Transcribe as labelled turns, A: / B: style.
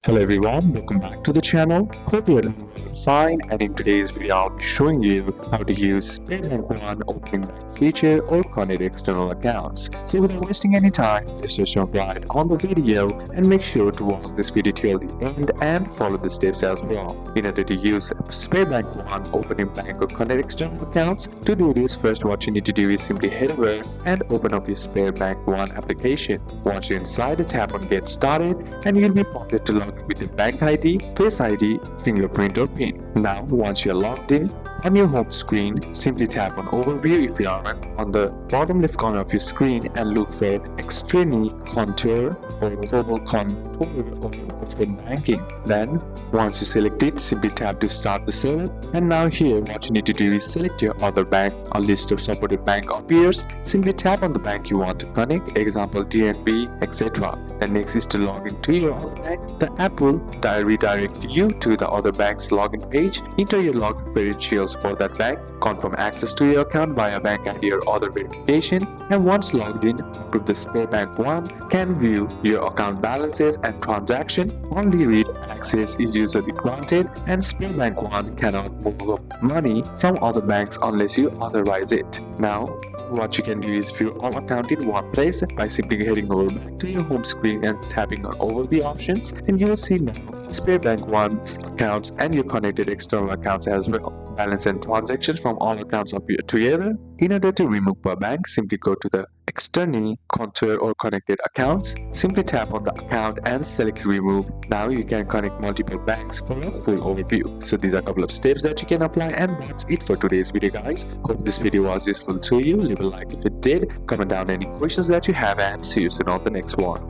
A: Hello everyone, welcome back to the channel. Hope you're doing fine, and in today's video I'll be showing you how to use SpareBank One opening bank feature or connect external accounts. So without wasting any time, let's just jump right on the video and make sure to watch this video till the end and follow the steps as well. In order to use SpareBank One opening bank or connect external accounts, to do this, first what you need to do is simply head over and open up your SpareBank One application. Once you're inside, tap on Get Started and you'll be prompted to log with the bank ID, Face ID, fingerprint or PIN. Now, once you're logged in, on your home screen, simply tap on Overview if you are on the bottom left corner of your screen and look for External Contour or Global Contour or Open Banking. Then, once you select it, simply tap to start the setup. And now here, what you need to do is select your other bank. A list of supported bank appears. Simply tap on the bank you want to connect, example DNB, etc. And next is to log into your other bank. The app will redirect you to the other bank's login page. Enter your login credentials for that bank, confirm access to your account via bank ID or other verification, and once logged in, prove the SpareBank One can view your account balances and transaction. Only read access is usually granted, and SpareBank One cannot move up money from other banks unless you authorize it. Now, what you can do is view all accounts in one place by simply heading over back to your home screen and tapping on Overview options, and you will see now SpareBank One's accounts and your connected external accounts as well. Balance and transactions from all accounts appear together. In order to remove per bank, simply go to the External Contour or Connected Accounts. Simply tap on the account and select Remove. Now you can connect multiple banks for a full overview. So these are a couple of steps that you can apply, and that's it for today's video, guys. Hope this video was useful to you. Leave a like if it did, comment down any questions that you have, and see you soon on the next one.